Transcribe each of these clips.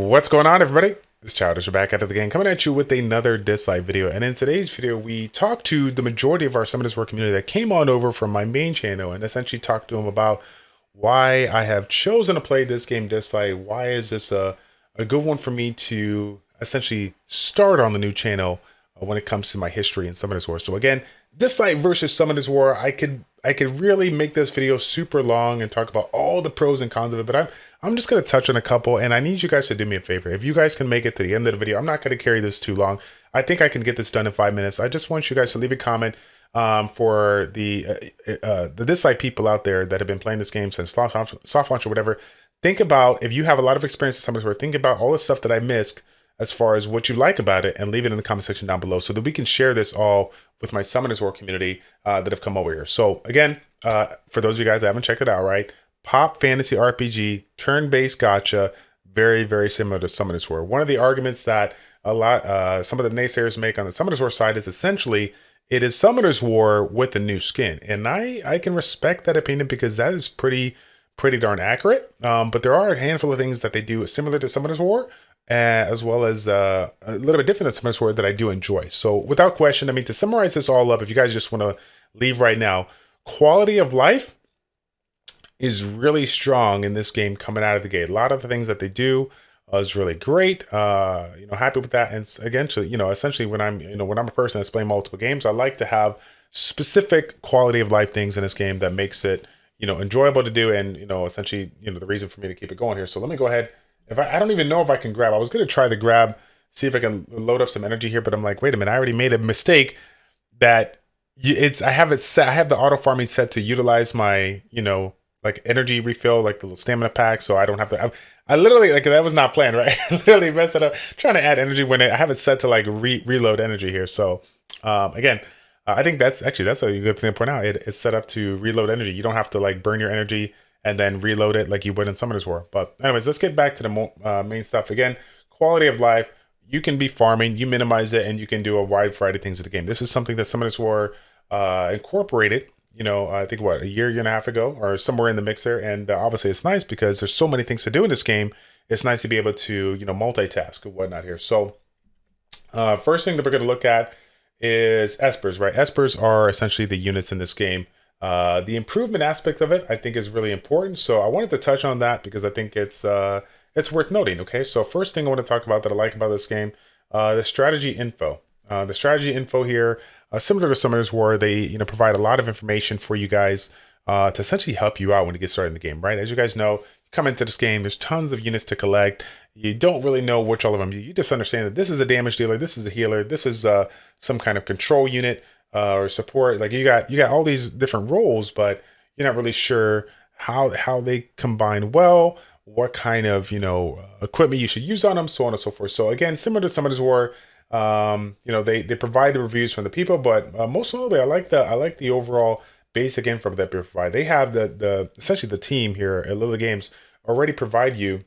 What's going on, everybody? It's Childish back out of the game, coming at you with another Dislyte video. And in today's video, we talked to the majority of our Summoners War community that came on over from my main channel and essentially talked to them about why I have chosen to play this game Dislyte. Why is this a good one for me to essentially start on the new channel when it comes to my history in Summoners War. So again, Dislyte versus Summoners War. I could really make this video super long and talk about all the pros and cons of it, but I'm just going to touch on a couple, and I need you guys to do me a favor. If you guys can make it to the end of the video, I'm not going to carry this too long. I think I can get this done in 5 minutes. I just want you guys to leave a comment for the Dislyte people out there that have been playing this game since soft launch or whatever. Think about, if you have a lot of experience with Summoners War, think about all the stuff that I missed as far as what you like about it, and leave it in the comment section down below so that we can share this all with my Summoners War community that have come over here. So again, for those of you guys that haven't checked it out, right? Pop fantasy RPG, turn-based gacha, very, very similar to Summoners War. One of the arguments that some of the naysayers make on the Summoners War side is essentially it is Summoners War with a new skin. And I can respect that opinion because that is pretty darn accurate. But there are a handful of things that they do similar to Summoners War, as well as a little bit different than Summoners War that I do enjoy. So without question, I mean, to summarize this all up, if you guys just want to leave right now, quality of life is really strong in this game coming out of the gate. A lot of the things that they do is really great. Happy with that. And again, so, essentially when I'm a person that's playing multiple games, I like to have specific quality of life things in this game that makes it, enjoyable to do. And, essentially, the reason for me to keep it going here. So let me go ahead. If I don't even know if I can grab, I was going to try the grab, see if I can load up some energy here, but I'm like, wait a minute, I already made a mistake that I have it set. I have the auto farming set to utilize my, like energy refill, like the little stamina pack. So I don't have to, I literally, like, that was not planned, right? I literally messed it up trying to add energy when I have it set to like reload energy here. So again, I think that's a good thing to point out. It's set up to reload energy. You don't have to like burn your energy and then reload it like you would in Summoners War. But anyways, let's get back to the main stuff. Again, quality of life. You can be farming, you minimize it, and you can do a wide variety of things in the game. This is something that Summoners War incorporated, I think a year and a half ago, or somewhere in the mix there. And obviously it's nice because there's so many things to do in this game. It's nice to be able to, multitask and whatnot here. So first thing that we're going to look at is Espers, right? Espers are essentially the units in this game. The improvement aspect of it, I think, is really important. So I wanted to touch on that because I think it's worth noting. Okay, so first thing I want to talk about that I like about this game, the strategy info. The strategy info here, similar to Summoners War, they provide a lot of information for you guys to essentially help you out when you get started in the game, right? As you guys know, you come into this game, there's tons of units to collect. You don't really know which all of them. You just understand that this is a damage dealer, this is a healer, this is some kind of control unit or support. Like you got all these different roles, but you're not really sure how they combine well, what kind of equipment you should use on them, so on and so forth. So again, similar to Summoners War, they provide the reviews from the people, but most notably, I like the overall basic info that they provide. They have essentially the team here at Lily Games already provide you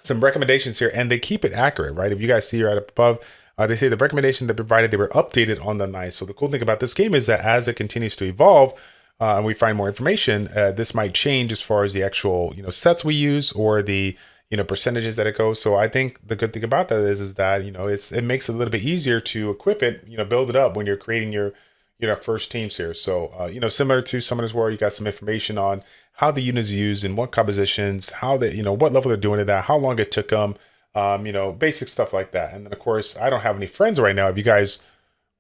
some recommendations here, and they keep it accurate, right? If you guys see right up above, they say the recommendations they provided, they were updated on the night. So the cool thing about this game is that as it continues to evolve, and we find more information, this might change as far as the actual sets we use or the percentages that it goes. So I think the good thing about that is that it makes it a little bit easier to equip it, build it up when you're creating your first teams here. So similar to Summoners War, you got some information on how the units used and what compositions, how they what level they're doing it at, how long it took them, basic stuff like that. And then of course I don't have any friends right now. If you guys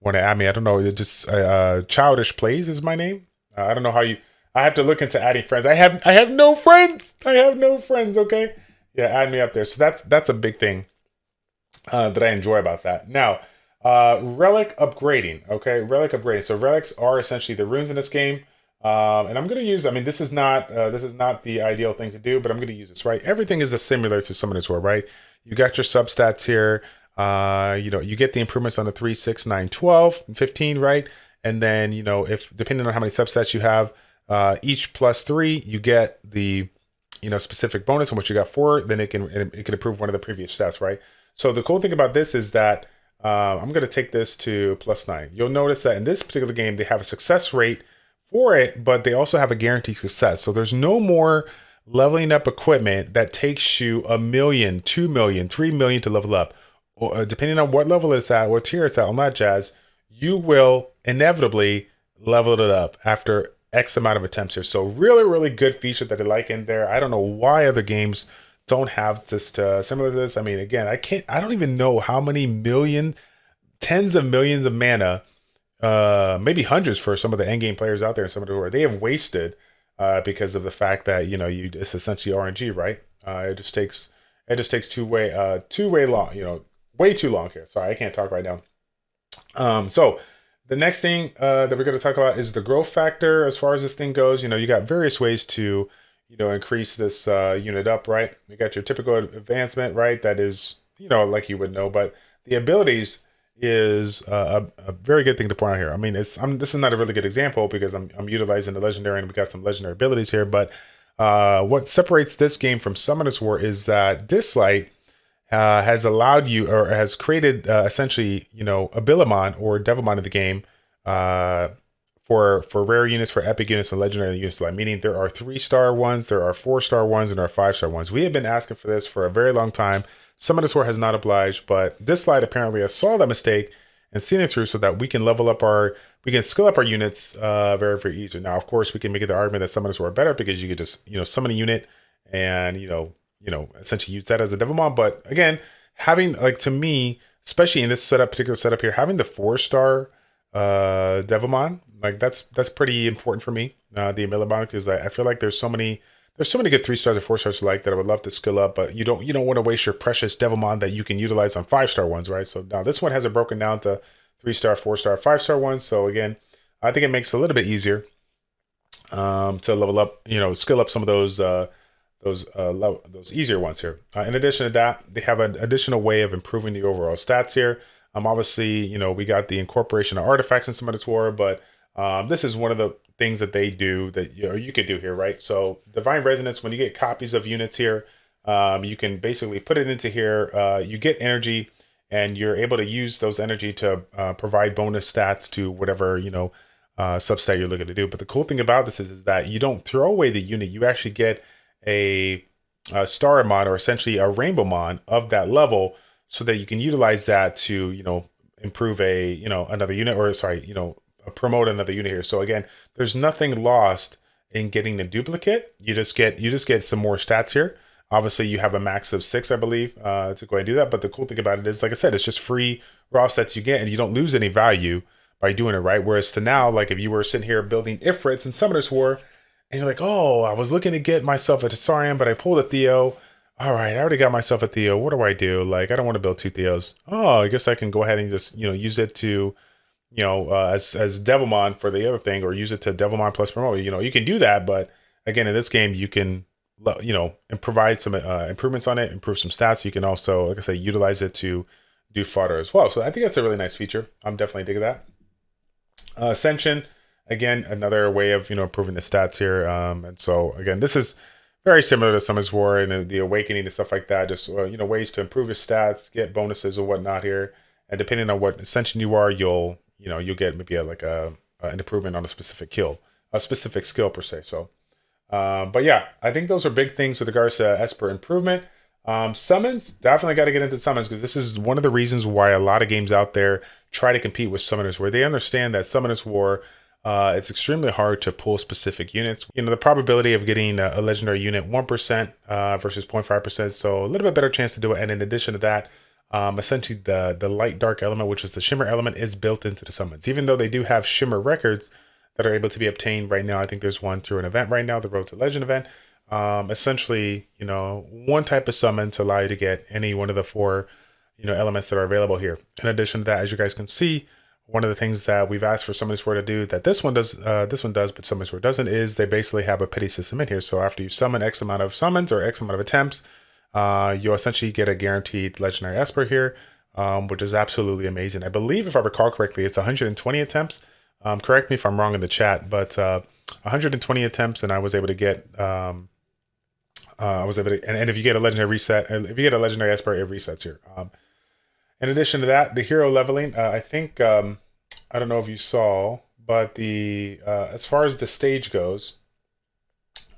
want to add me, I don't know, just ChildishPlays is my name. I don't know how I have to look into adding friends. I have no friends. I have no friends. Okay. Yeah. Add me up there. So that's a big thing, that I enjoy about that. Now, relic upgrading. Okay. Relic upgrading. So relics are essentially the runes in this game. And I'm going to use, this is not the ideal thing to do, but I'm going to use this, right? Everything is similar to Summoners War, right? You got your substats here. You get the improvements on the 3, 6, 9, 12, and 15, right? And then, if depending on how many subsets you have, each +3, you get the, specific bonus, and what you got 4, then it can improve one of the previous stats, right? So the cool thing about this is that I'm going to take this to +9. You'll notice that in this particular game, they have a success rate for it, but they also have a guaranteed success. So there's no more leveling up equipment that takes you 1,000,000, 2,000,000, 3,000,000 to level up, or depending on what level it's at, what tier it's at, on that jazz, you will inevitably level it up after X amount of attempts here. So really, really good feature that I like in there. I don't know why other games don't have this similar to this. I mean, again, I don't even know how many tens of millions of mana, maybe hundreds for some of the endgame players out there and some of the who they have wasted because of the fact that it's essentially RNG, right? It just takes two way long, way too long here. Sorry, I can't talk right now. So the next thing that we're going to talk about is the growth factor. As far as this thing goes, you got various ways to increase this unit up, right? You got your typical advancement, right? That is like you would know, but the abilities is a very good thing to point out here. I mean, this is not a really good example because I'm utilizing the legendary and we got some legendary abilities here, but what separates this game from Summoners War is that Dislyte has allowed you, or has created essentially, Abilimon or Devilmon in the game for rare units, for epic units, and legendary units. Meaning there are 3-star ones, there are 4-star ones, and there are 5-star ones. We have been asking for this for a very long time. Summoners War has not obliged, but Dislyte apparently has saw that mistake and seen it through so that we can skill up our units very, very easily. Now, of course, we can make the argument that Summoners War are better because you could just, summon a unit and, essentially use that as a Devilmon. But again, having, to me, especially in this particular setup here, having the 4-star Devilmon, that's pretty important for me, the Abilimon, because I feel like there's so many good 3-stars or 4-stars that I would love to skill up, but you don't want to waste your precious Devilmon that you can utilize on 5-star ones, right? So now this one has it broken down to 3-star, 4-star, 5-star ones. So again, I think it makes it a little bit easier to level up, skill up some of those easier ones here. In addition to that, they have an additional way of improving the overall stats here. Obviously, we got the incorporation of artifacts in Summoners War, but this is one of the things that they do that you could do here, right? So Divine Resonance, when you get copies of units here, you can basically put it into here. You get energy, and you're able to use those energy to provide bonus stats to whatever substat you're looking to do. But the cool thing about this is that you don't throw away the unit. You actually get a star mod, or essentially a rainbow mod of that level, so that you can utilize that to improve another unit, or promote another unit here. So again, there's nothing lost in getting the duplicate. You just get some more stats here. Obviously, you have a max of 6, I believe, to go ahead and do that. But the cool thing about it is, like I said, it's just free raw stats you get, and you don't lose any value by doing it, right? Whereas to now, like if you were sitting here building Ifrits in Summoners War, and you're like, oh, I was looking to get myself a Tsarian, but I pulled a Theo. All right, I already got myself a Theo. What do I do? Like, I don't want to build 2 Theos. Oh, I guess I can go ahead and just, use it to, as Devilmon for the other thing, or use it to Devilmon plus promote. You can do that, but again, in this game, you can, and provide some improvements on it, improve some stats. You can also, like I say, utilize it to do fodder as well. So I think that's a really nice feature. I'm definitely digging that. Ascension, again, another way of, improving the stats here. And so again, this is very similar to Summoners War and the Awakening and stuff like that. Just, ways to improve your stats, get bonuses or whatnot here. And depending on what Ascension you are, you'll get maybe an improvement on a specific skill per se. So, but yeah, I think those are big things with regards to Esper improvement. Summons, definitely got to get into summons, because this is one of the reasons why a lot of games out there try to compete with Summoners, where they understand that Summoners War, it's extremely hard to pull specific units. The probability of getting a legendary unit 1% versus 0.5%, so a little bit better chance to do it. And in addition to that, essentially the light dark element, which is the shimmer element, is built into the summons. Even though they do have shimmer records that are able to be obtained right now, I think there's one through an event right now, the Road to Legend event. Essentially, one type of summon to allow you to get any one of the 4, elements that are available here. In addition to that, as you guys can see, one of the things that we've asked for Summoners War to do that this one does, but Summoners War doesn't, is they basically have a pity system in here. So after you summon X amount of summons or X amount of attempts, you'll essentially get a guaranteed legendary Esper here, which is absolutely amazing. I believe, if I recall correctly, it's 120 attempts. Correct me if I'm wrong in the chat, but 120 attempts, and I was able to get, and if you get a legendary reset, if you get a legendary Esper, it resets here. In addition to that, the hero leveling, I think, I don't know if you saw, but as far as the stage goes,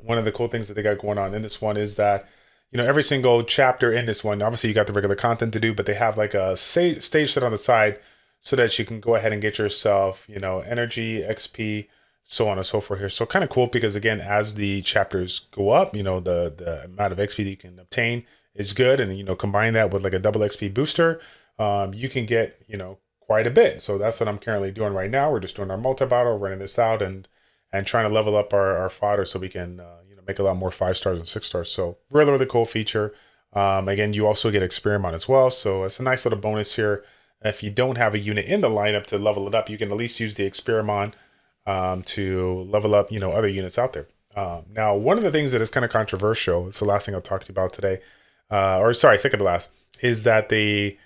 one of the cool things that they got going on in this one is that, you know, every single chapter in this one, obviously you got the regular content to do, but they have like a stage set on the side so that you can go ahead and get yourself, you know, energy, XP, so on and so forth here. So kind of cool because again, as the chapters go up, you know, the amount of XP that you can obtain is good. And, you know, combine that with like a double XP booster, you can get, you know, quite a bit. So that's what I'm currently doing right now. We're just doing our multi-battle, running this out and trying to level up our fodder so we can, you know, make a lot more 5 stars and 6 stars. So really, really cool feature. Again, you also get Experiment as well. So it's a nice little bonus here. If you don't have a unit in the lineup to level it up, you can at least use the Experiment to level up, you know, other units out there. Now, one of the things that is kind of controversial, it's the last thing I'll talk to you about today, or sorry, second to last, is that the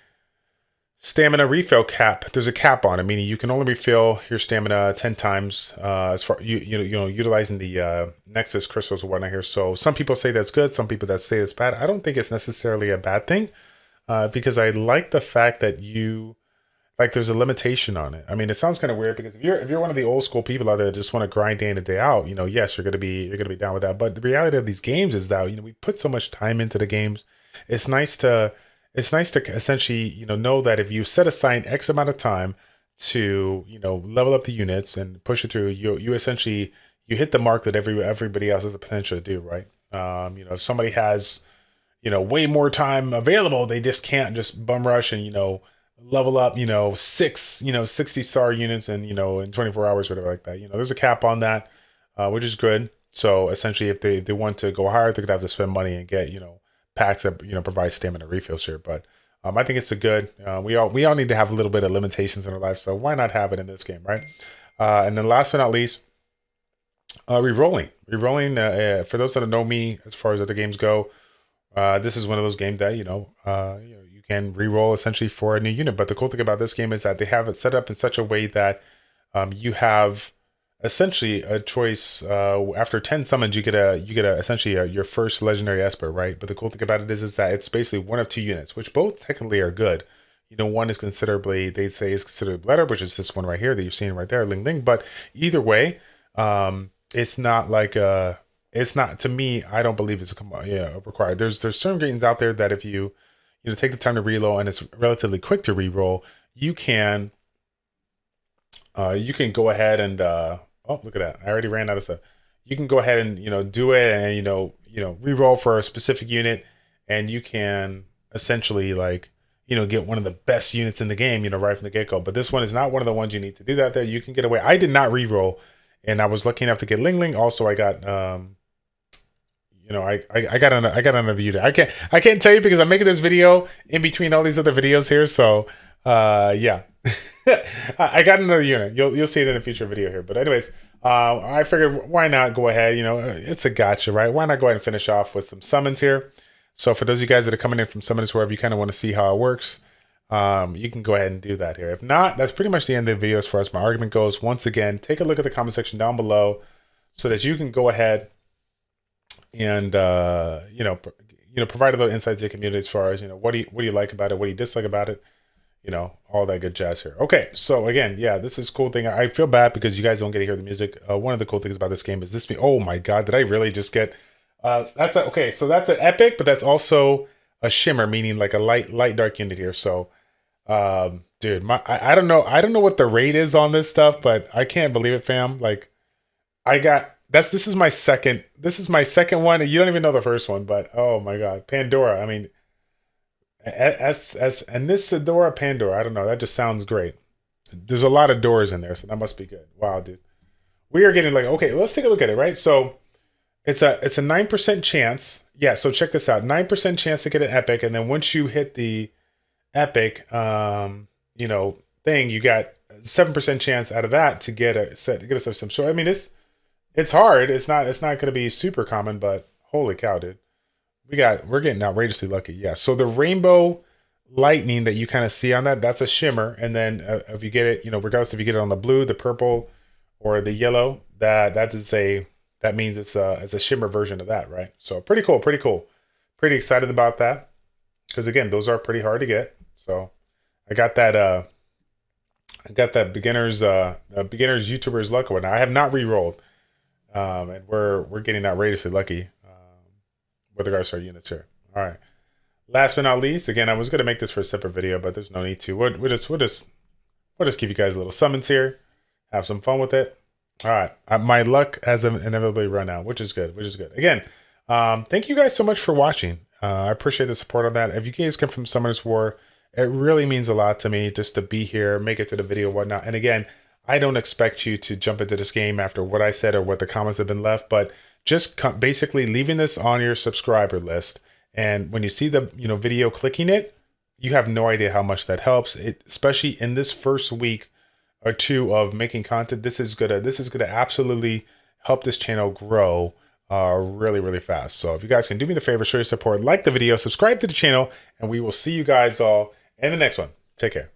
stamina refill cap, there's a cap on it, meaning you can only refill your stamina 10 times as far you know utilizing the Nexus crystals or whatnot here. So some people say that's good, some people that say it's bad. I don't think it's necessarily a bad thing because I like the fact that there's a limitation on it. I mean, it sounds kind of weird because if you're one of the old school people out there that just want to grind day in and day out, you know, yes, you're gonna be down with that. But the reality of these games is that, you know, we put so much time into the games. It's nice to essentially, you know that if you set aside X amount of time to, you know, level up the units and push it through, you essentially you hit the mark that everybody else has the potential to do, right? You know, if somebody has, you know, way more time available, they just can't just bum rush and, you know, level up, you know, 60-star units and, you know, in 24 hours or whatever like that. You know, there's a cap on that, which is good. So essentially, if they want to go higher, they're gonna have to spend money and get, you know, packs that, you know, provide stamina refills here. But I think it's a good. We all need to have a little bit of limitations in our life, so why not have it in this game, right? And then last but not least, rerolling. Rerolling. For those that don't know me, as far as other games go, this is one of those games that you can reroll essentially for a new unit. But the cool thing about this game is that they have it set up in such a way that you have essentially a choice. After 10 summons, you get essentially your first legendary Esper, right? But the cool thing about it is that it's basically one of 2 units, which both technically are good. You know, one is considerably, they say, is considered better, which is this one right here that you're seeing right there, Ling Ling. But either way, it's not like it's not, to me, I don't believe it's required. There's certain games out there that if you take the time to reload and it's relatively quick to reroll, you can go ahead and oh, look at that, I already ran out of stuff. You can go ahead and do it and reroll for a specific unit, and you can essentially get one of the best units in the game right from the get-go. But this one is not one of the ones you need to do that there. You can get away. I did not reroll, and I was lucky enough to get Ling Ling. Also, I got I got another unit. I can't tell you because I'm making this video in between all these other videos here. So yeah. I got another unit. You'll see it in a future video here. But anyways, I figured why not go ahead, it's a gotcha, right? Why not go ahead and finish off with some summons here? So for those of you guys that are coming in from Summoners War, if you kind of want to see how it works, you can go ahead and do that here. If not, that's pretty much the end of the video as far as my argument goes. Once again, take a look at the comment section down below so that you can go ahead and provide a little insight to the community as far as what do you like about it, what do you dislike about it, all that good jazz here. Okay, so again, yeah, this is a cool thing. I feel bad because you guys don't get to hear the music. One of the cool things about this game is this. Oh my god, did I really just get? Okay, so that's an epic, but that's also a shimmer, meaning like a light dark unit here. So, dude, I don't know what the rate is on this stuff, but I can't believe it, fam. Like, this is my second one, and you don't even know the first one, but oh my god, Pandora. I mean, and this Adora Pandora. I don't know. That just sounds great. There's a lot of doors in there, so that must be good. Wow, dude. We are getting okay, let's take a look at it, right? So it's a 9% chance. Yeah, so check this out. 9% chance to get an epic, and then once you hit the epic thing, you got 7% chance out of that to get us some. So I mean, it's hard. It's not going to be super common, but holy cow, dude. We're getting outrageously lucky. Yeah. So the rainbow lightning that you kind of see on that's a shimmer. And then if you get it, regardless if you get it on the blue, the purple, or the yellow, that means it's a shimmer version of that, right? So pretty cool. Pretty excited about that. Because again, those are pretty hard to get. So I got that beginner's YouTuber's luck one. I have not re-rolled. And we're getting outrageously lucky with regards to our units here. All right. Last but not least, again, I was going to make this for a separate video, but there's no need to. We'll just give you guys a little summons here, have some fun with it. All right, my luck has inevitably run out, which is good. Again, thank you guys so much for watching. I appreciate the support on that. If you guys come from Summoners War, it really means a lot to me just to be here, make it to the video, whatnot. And again, I don't expect you to jump into this game after what I said or what the comments have been left, but just basically leaving this on your subscriber list. And when you see the video, clicking it, you have no idea how much that helps. Especially in this first week or two of making content, this is gonna absolutely help this channel grow really, really fast. So if you guys can do me the favor, show your support, like the video, subscribe to the channel, and we will see you guys all in the next one. Take care.